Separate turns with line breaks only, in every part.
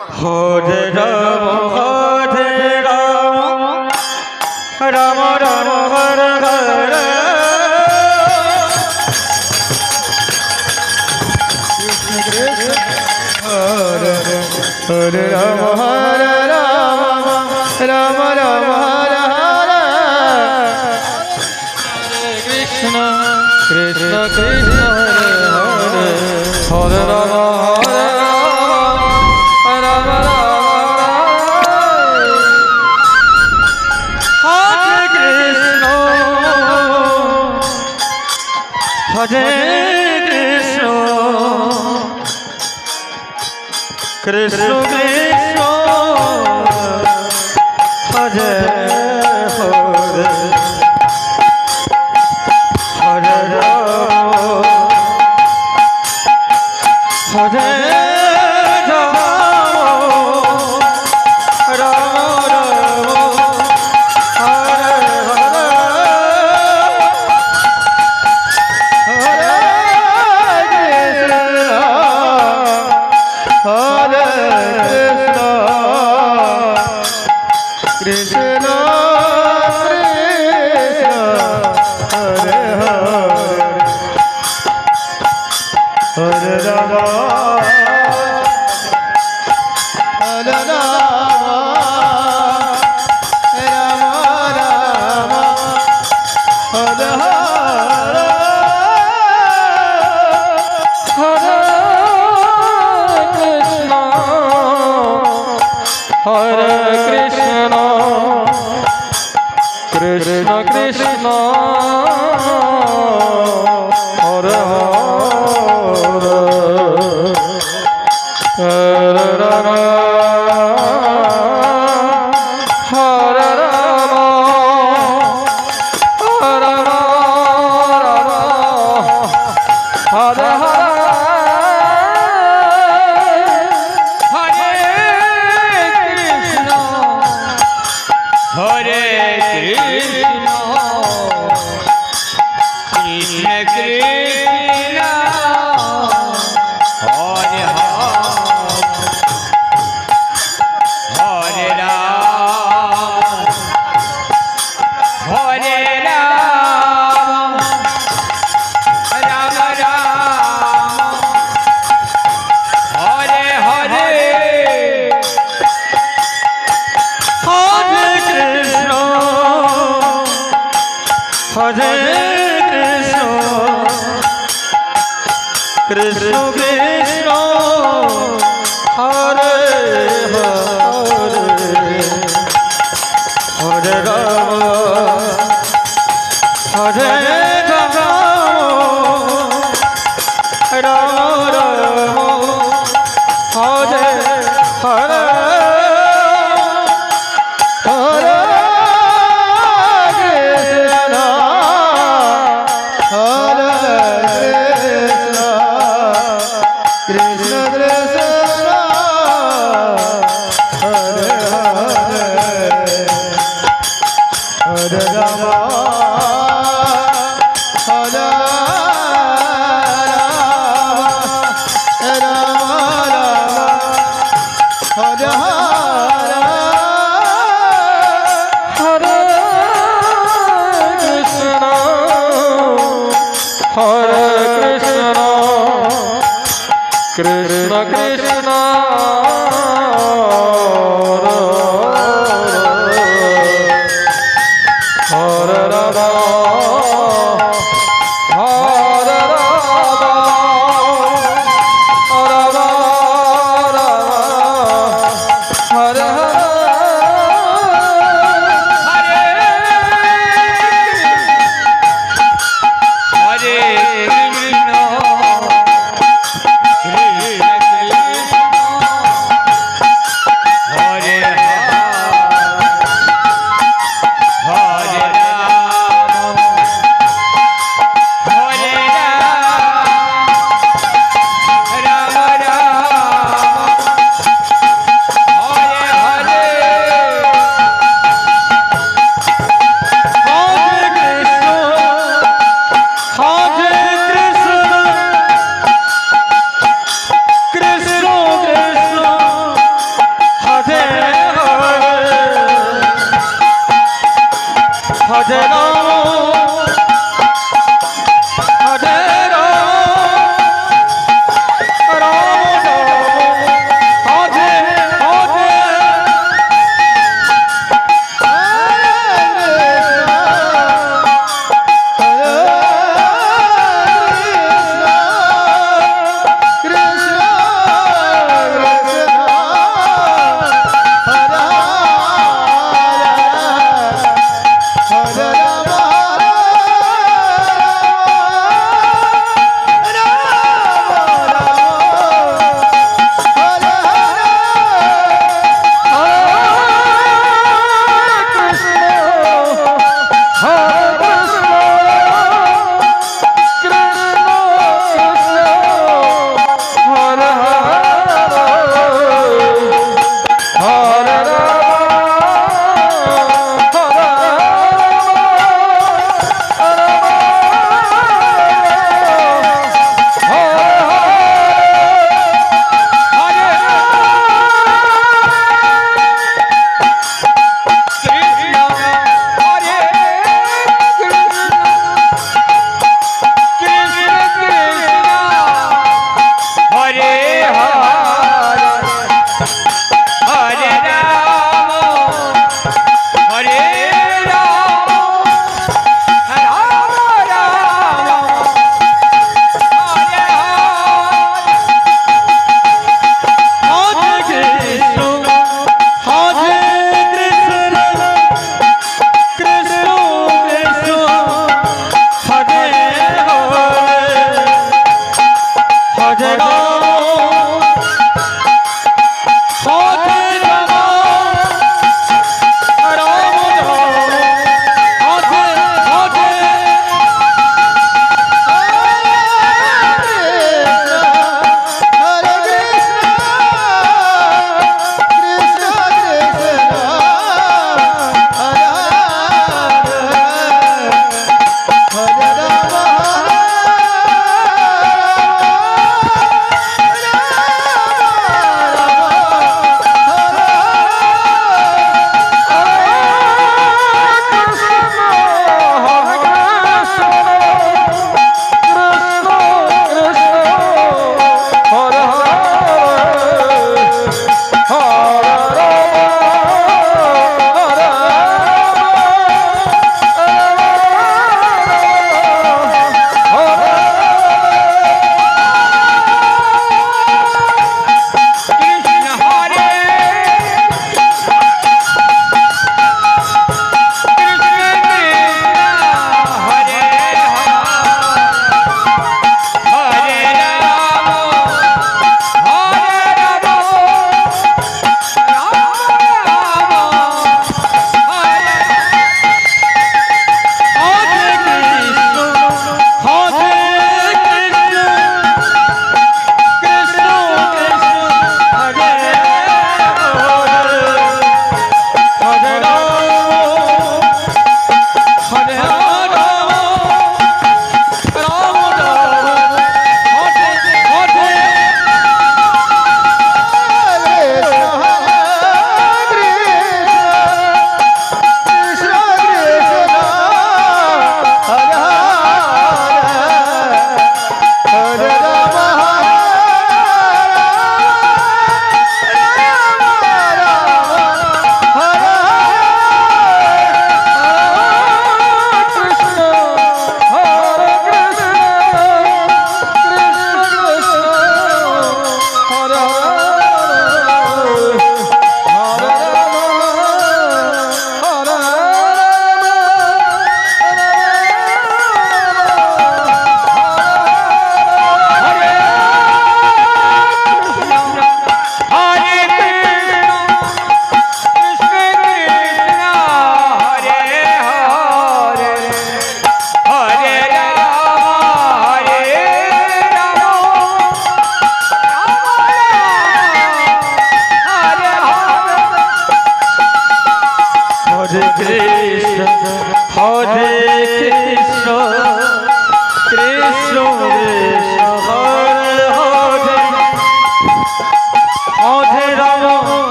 Hare Ram Ram Ram Hare Hare Hare Ram Hare Ram Ram Ram Hare Hare Krishna Krishna Krishna Hare Hare Hare Ram Hare Ram Ram Hare Krishna Krishna Krishna Hare Hare Hare Ram Hare Ram Ram Ram Hare Hare Hare Krishna Krishna Hare Hare Ram Hare Ram Ram Ram Hare Hare Hare Krishna Hare Krishna Krishna Krishna Hare Hare Hare Ram Hare Ram Hare Ram Hare Hare
Hare Krishna Krishna Krishna Hare Hare Ram Hare Ram Ram Ram Hare Hare
Hare Krishna Hare Krishna Krishna Krishna Hare Hare Hare Ram Hare Ram Ram Ram Hare Hare Hare Krishna Hare Krishna Krishna Krishna Hare Hare Hare Ram Hare Ram Ram Hare Hare Krishna Hare Krishna Krishna Krishna Hare Ram Hare Ram Ram Ram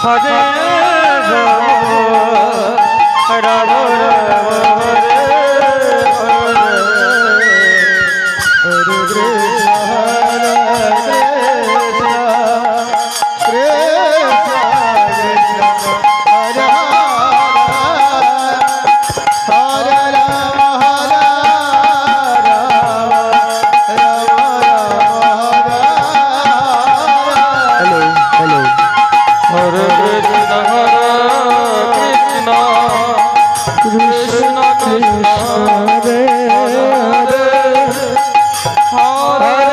Hare Ram Ram Ram Hare Hare Hare Krishna Hare Krishna Krishna Krishna Hare Hare Ram Ram Ram Hare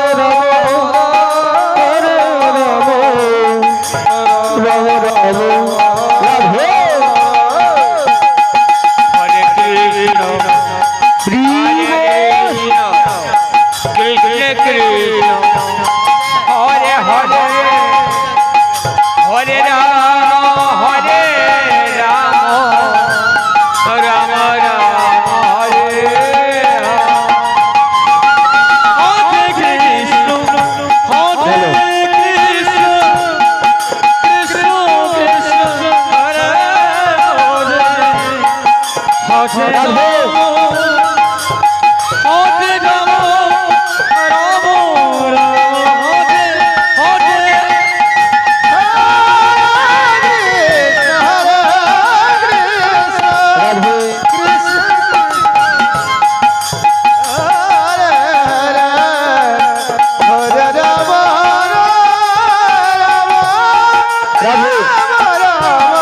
hello Hare Krishna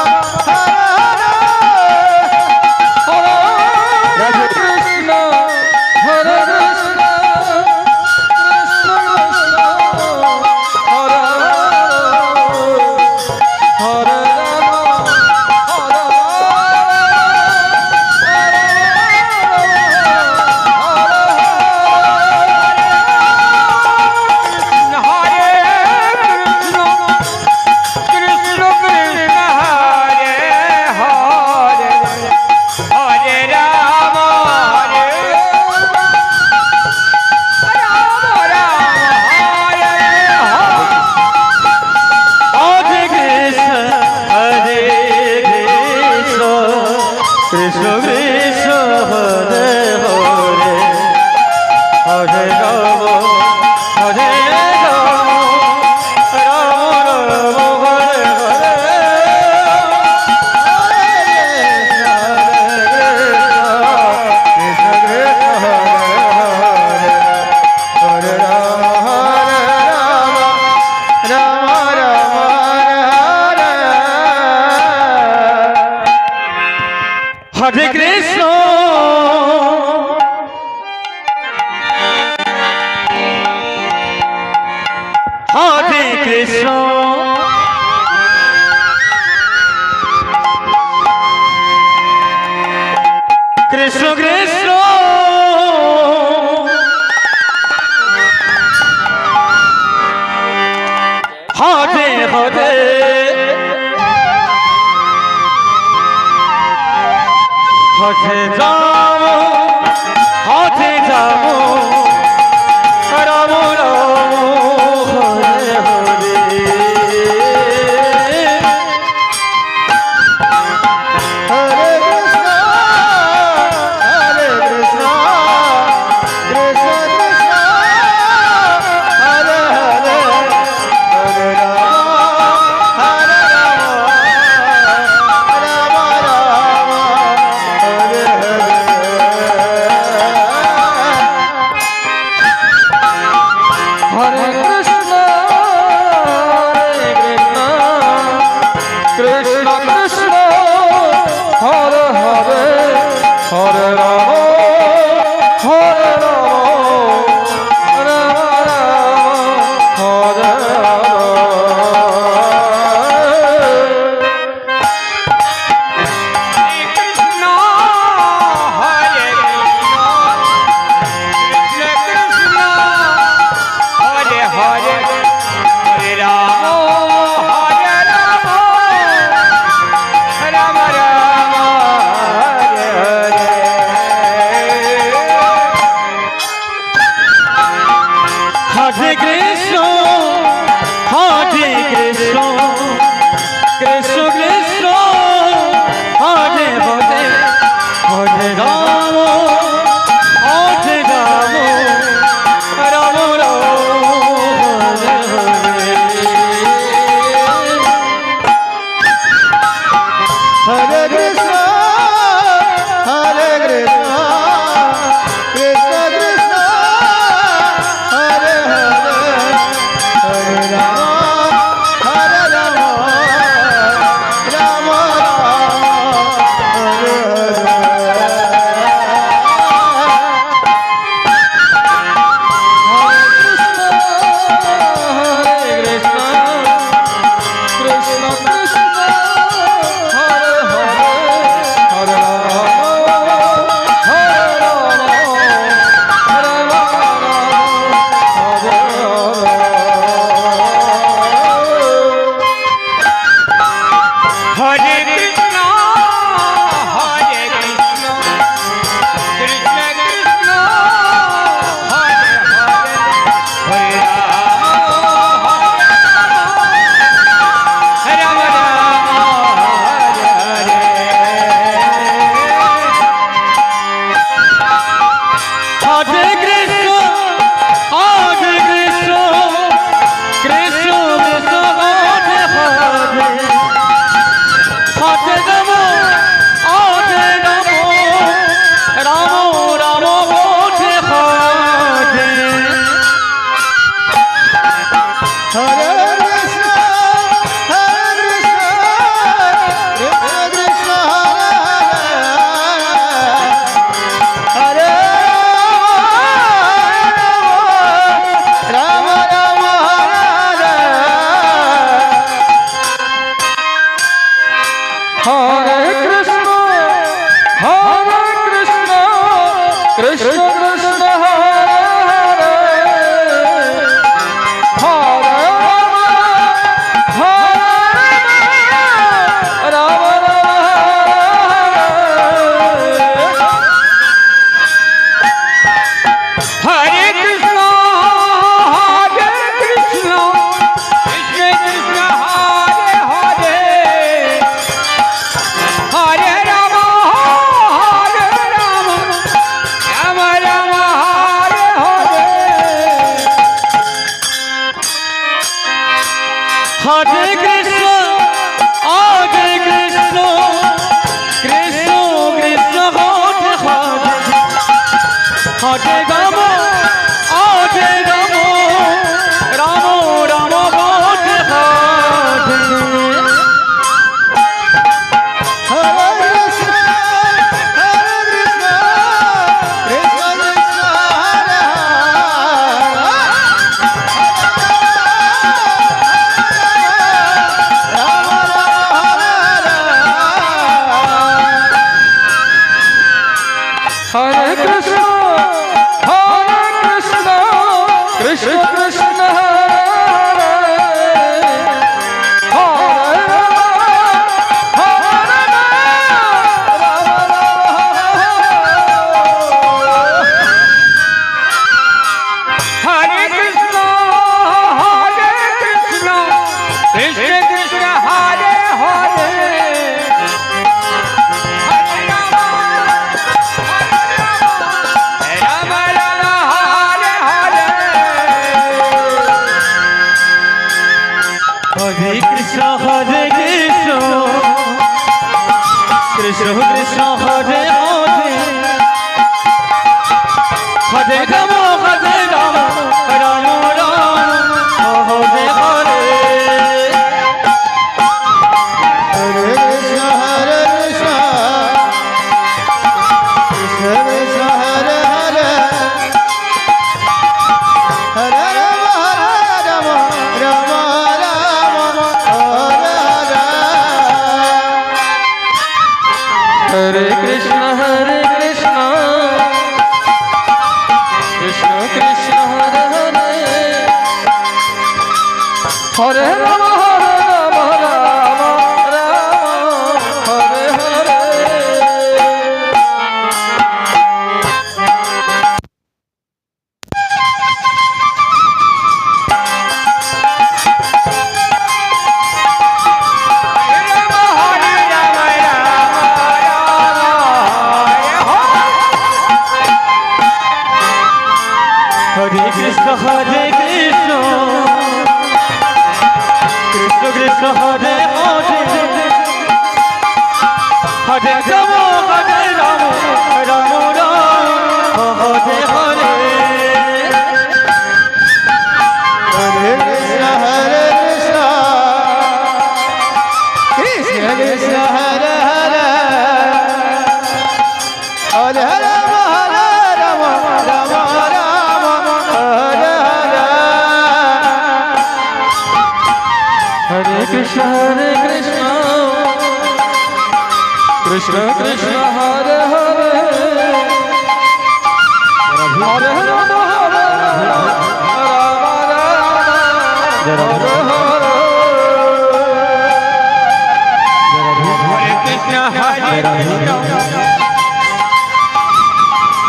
Krishna Krishna Hare Hare Hare Ram Ram Ram Radhe
Hare Krishna Krishna Krishna Hare Hare Hare Ram Ram Ram Hare Hare Krishna Hare Krishna Krishna Krishna Hare Hare Hare Ram Hare Ram Ram Ram Hare Hare
Krishna Krishna Hare Hare Hare Ram Hare Ram Ram Ram Hare Hare Krishna Krishna Hare Hare Ram Ram Ram Hare Krishna Hare Krishna Krishna Krishna Hare Hare Hare Ram Hare Ram Ram Ram Hare Hare Hare Krishna Krishna Krishna Hare Hare Hare Ram Ram Ram Hare Hare Hare Krishna, Hare Krishna, Krishna Krishna, Hare Hare, Hare Rama, Hare Rama, Rama Rama, Hare
Hare Ram Hare Ram Ram Ram Hare Hare
Hare Krishna, Krishna Krishna, Hare Hare, Hare Rama, Rama Rama, Hare Hare.
Hare Krishna, Krishna Krishna, Hare Hare, Hare Rama,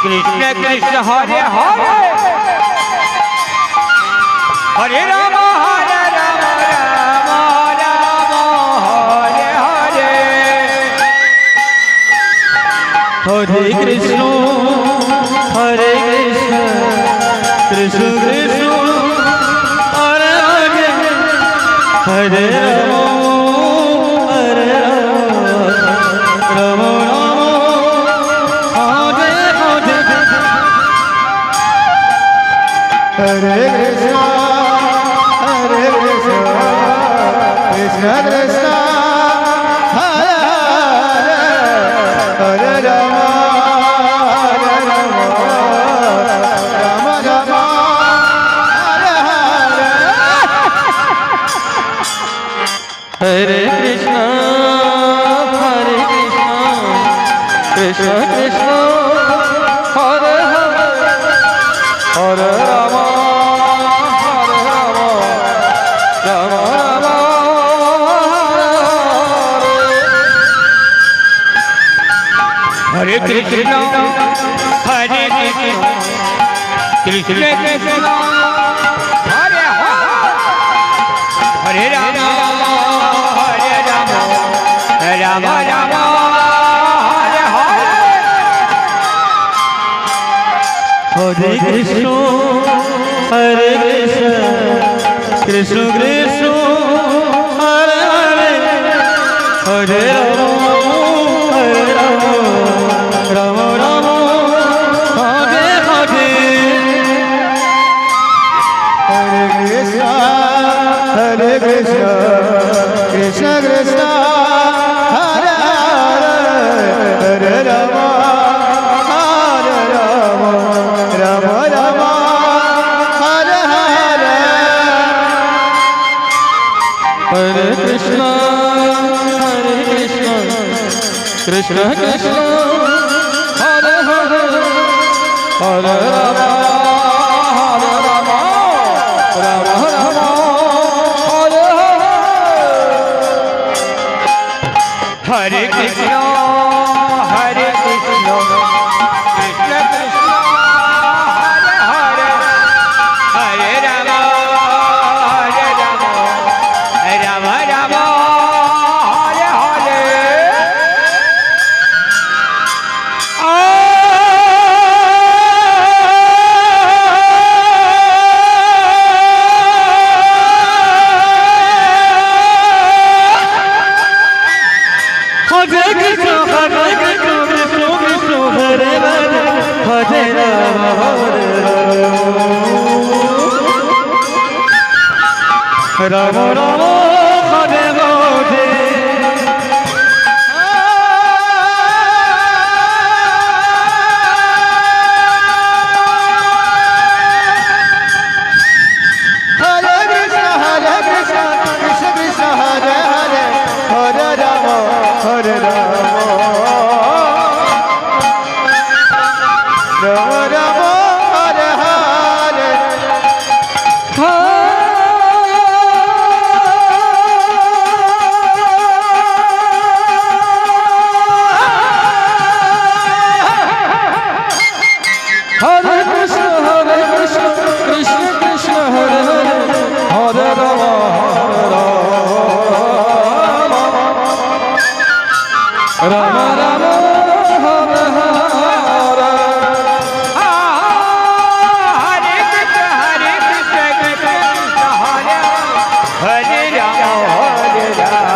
Krishna Krishna, Hare Hare, Hare Rama, Rama Rama, Hare Hare. Hare Krishna, Hare Krishna, Krishna Krishna, Hare Hare, Hare Rama, Hare Rama, Rama Rama, Hare Hare.
Hare Krishna, Hare Krishna, Krishna Krishna, Hare Hare, Hare Rama, Hare Rama, Rama Rama, Hare Hare.
Hare Krishna, Hare Krishna, Krishna Krishna, Hare Hare, Hare Rama, Hare Rama, Rama Rama, Hare Hare. Hare Krishna, Hare Krishna, Krishna Krishna, Hare Hare, Hare Rama, Hare Rama, Rama Rama, Hare Hare. Hare Krishna, Hare Krishna, Krishna Krishna, Hare Hare, Hare Rama, Hare Rama, Rama Rama, Hare Hare.
Hare Krishna, Hare Krishna, Krishna Krishna, Hare Hare, Hare Rama, Hare Rama, Rama Rama, Hare Hare.
Hare Krishna, Hare Krishna, Krishna Krishna, Hare Hare, Hare Rama, Hare Rama, Rama Rama, Hare Hare. Hare Krishna, Hare Krishna, Krishna Krishna, Hare Hare, Hare Rama, Hare Rama, Rama Rama, Hare Hare. Hare Krishna, Hare Krishna, Krishna Krishna, Hare Hare, Hare Rama, Hare Rama, Rama Rama, Hare Hare.
Hare Krishna, Hare Krishna, Krishna Krishna, Hare Hare, Hare Rama, Hare Rama, Rama Rama, Hare Hare.
Hare Krishna, Hare Krishna, Krishna Krishna, Hare Hare, Hare Rama, Hare Rama, Rama Rama, Hare Hare. Hare Krishna, Hare Krishna, Krishna Krishna, Hare Hare, Hare Rama, Hare Rama,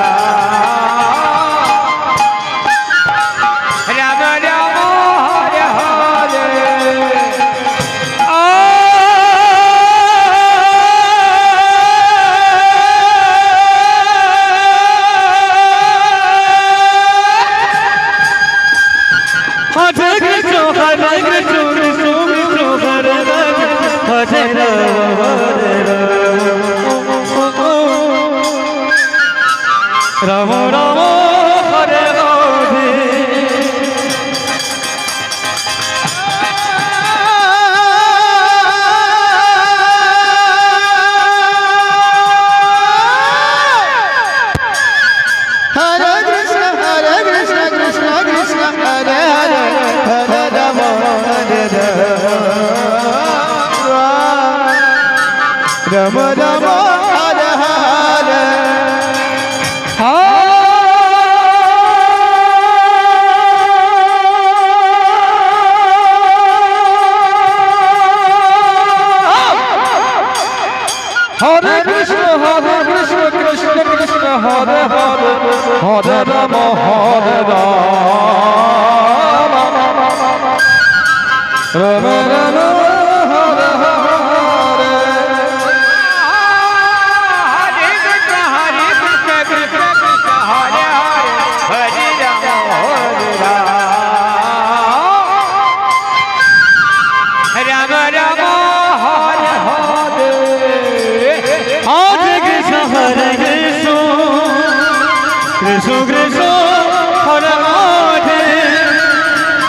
Hare Krishna Hare Krishna Krishna Krishna Hare Hare Hare Rama Hare Rama Rama Rama Hare Radhe
Hare Krishna Krishna Krishna Hare Hare Hare Rama Hare Rama Rama Hare Hare
Hare Krishna Krishna Krishna Hare Hare Hare Rama Hare Rama Rama Rama Hare Hare Hare Krishna Hare Krishna Krishna Krishna Hare Hare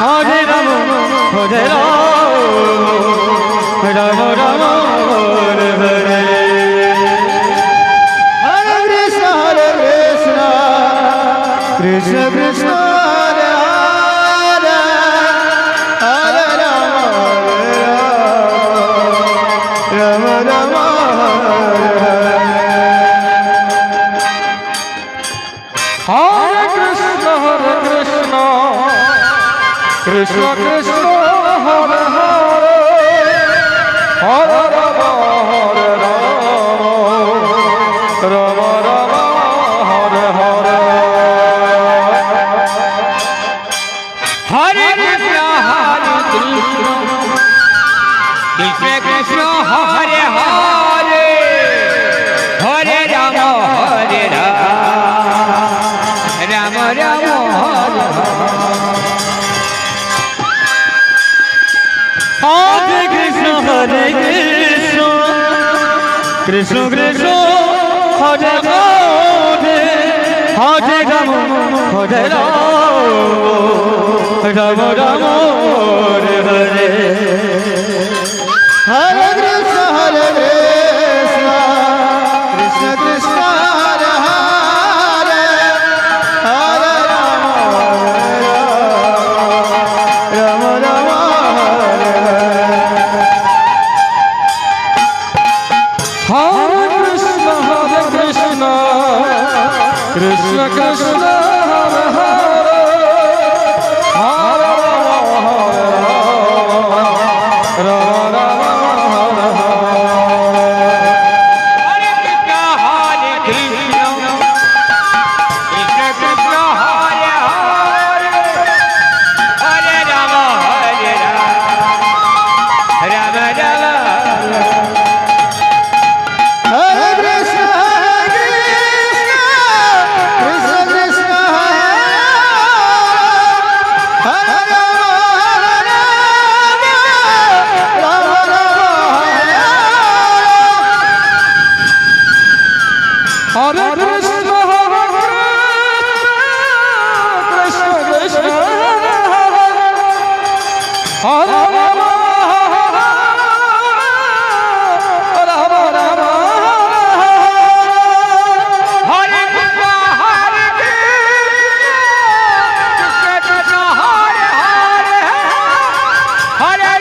Hare Rama Hare Rama Rama Rama Hare Hare
Hare Krishna Krishna Krishna Hare Hare Hare Rama Rama Rama
Hare Krishna Krishna Krishna Hare Hare Hare Rama Hare Rama Rama Rama Hare Hare Hare Krishna Krishna Krishna Hare Hare Hare Rama Hare Rama Rama Hare Hare Krishna Krishna Krishna Hare Hare Hare Rama Hare Rama Rama Hare Hare
Hare Krishna Krishna Krishna Hare Hare Hare Rama Rama Rama Hare
Hare Krishna Krishna Krishna Hare Hare Hare Rama Rama Hare Krishna Krishna Krishna Hare Hare Hare Rama Hare Rama Rama
Hare Krishna Krishna Krishna Hare Rama Rama Rama
Hare Krishna Krishna Krishna Hare Rama Rama Rama Hare Krishna Krishna Krishna Hare Hare Hare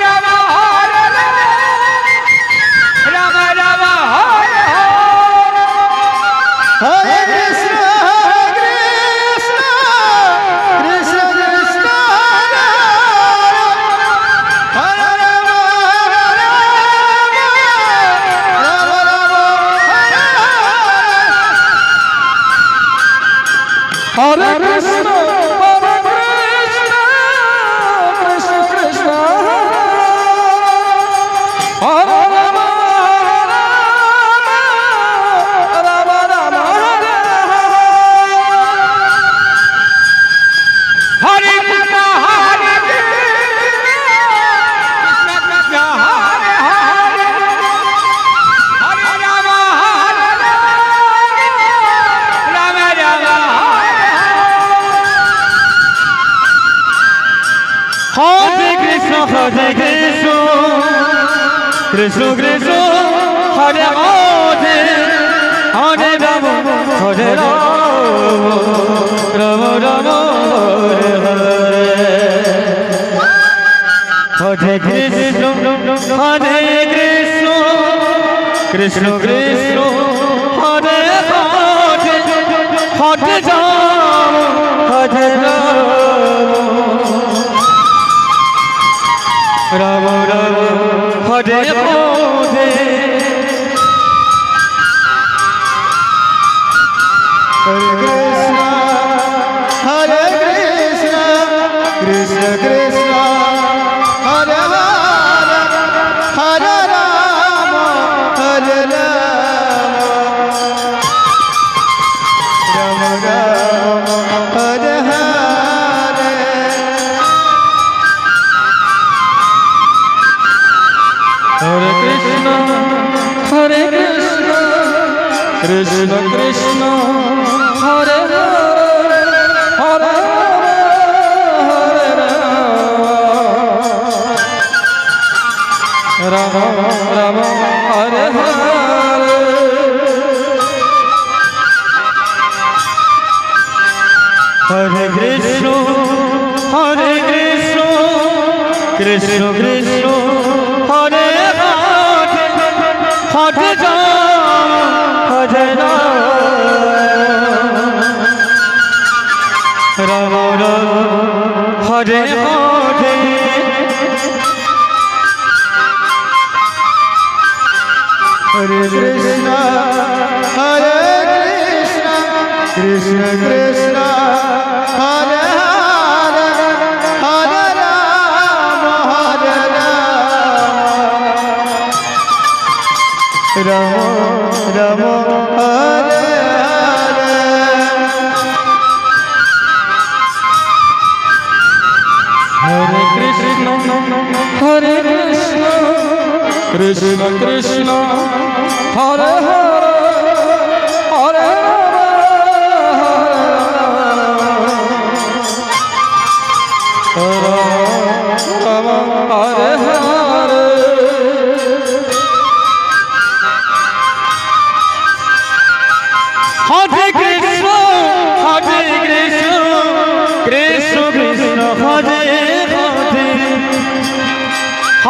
Rama Rama Rama Hare
Hare Krishna Krishna Krishna Hare Rama Rama Rama
Hare Krishna Krishna Krishna Hare Rama Rama Rama Hare Krishna Hare Krishna Krishna Krishna Hare Hare Hare Rama Hare Rama Rama Rama Hare Hare Hare Krishna Hare Krishna Krishna Krishna Hare Hare Hare Rama Hare Rama Rama Rama Hare Hare
Hare Krishna Krishna Krishna Hare Hare Hare Rama Hare Rama Rama Rama Hare Hare
Hare Krishna Hare Krishna Krishna Krishna Hare Hare Hare Rama Rama Hare Hare Hare Krishna Hare Krishna Krishna Krishna Hare Hare Hare Rama Hare Rama Rama Hare Hare
Hare Krishna Hare Krishna Krishna Krishna Hare Hare Hare Rama Hare Rama Rama Hare Hare
Hare Krishna Hare Krishna Krishna Krishna Hare Hare Hare Rama Hare Hare Hare Krishna Hare Krishna Krishna Krishna Hare Hare Hare Rama Hare Rama Rama Rama Hare Hare
Hare Krishna Krishna Krishna Hare Hare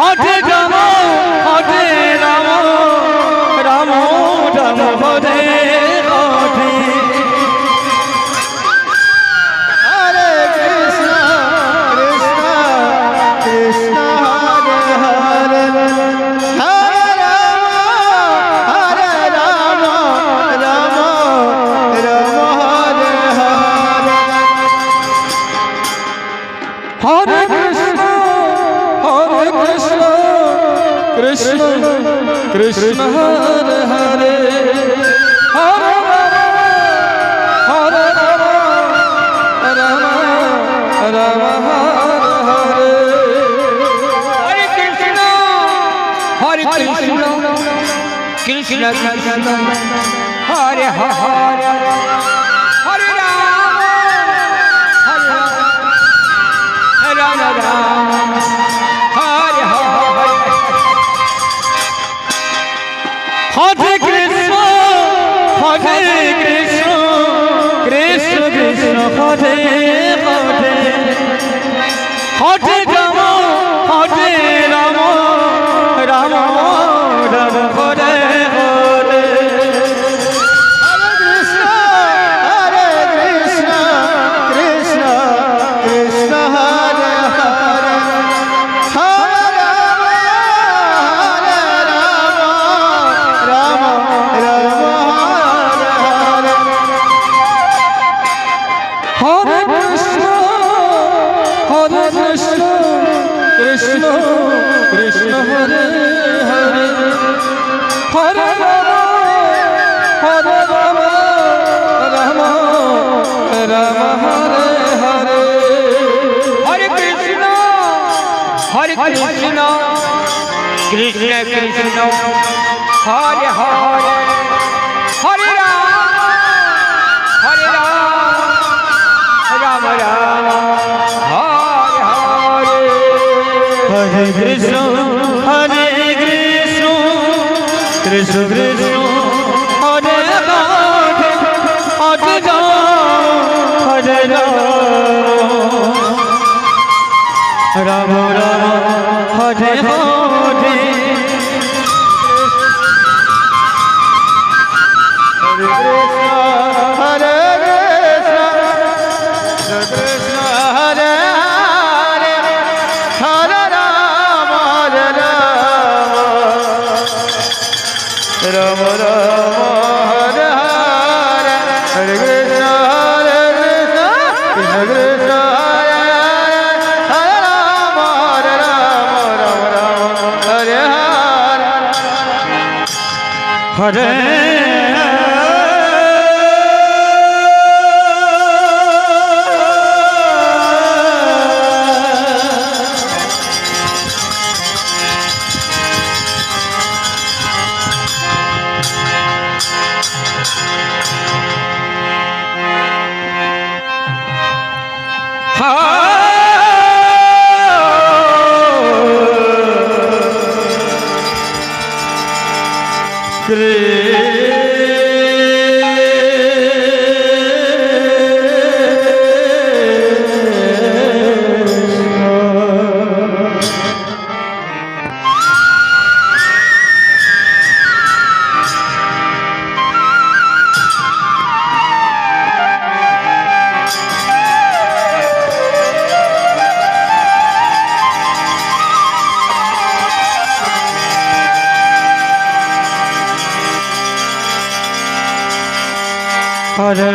Hare Rama Rama Rama Hare Hare
Hare Krishna Krishna Krishna Hare Hare Hare Rama Rama Rama Hare Hare Hare Krishna Krishna Krishna Hare Hare Hare Rama Hare Hare Hare Krishna Krishna Krishna Hare Hare Hare Rama Rama Rama Hare Hare
Hare Krishna Krishna Krishna Hare Hare Hare Rama Rama Hare Hare
Hare Krishna Krishna Krishna Hare Hare Hare Rama Rama Rama Hare Hare Hare Krishna Krishna Krishna Hare Hare Hare Rama Rama Hare Hare
Krishna Hare Krishna Krishna Krishna Hare Radhe Hare Ram Hare Ram Ram Ram Hare Hare Hare Krishna Krishna Hare Hare Hare Ram Ram Ram Hare Hare Hare Krishna Krishna Krishna Hare Hare Ram Ram Ram Hare Hare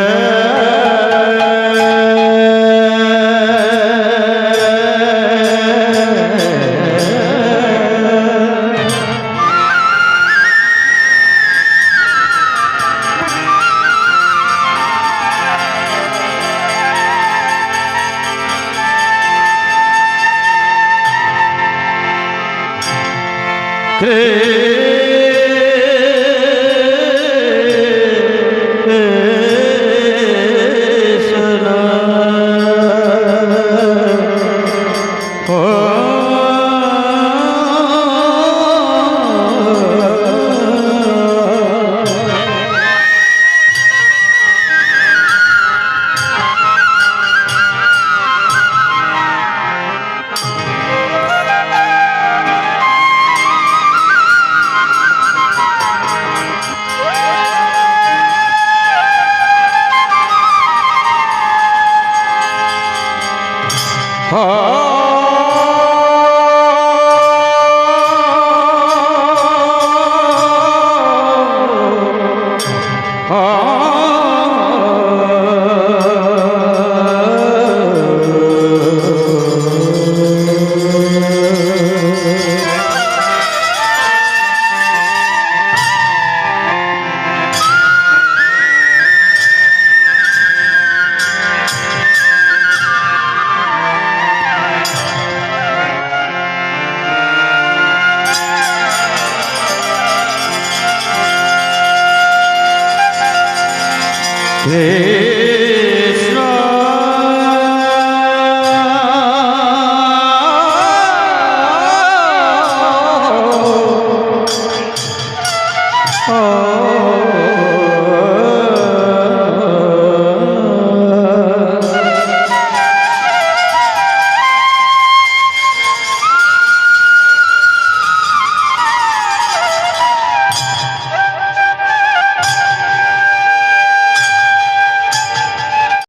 Hey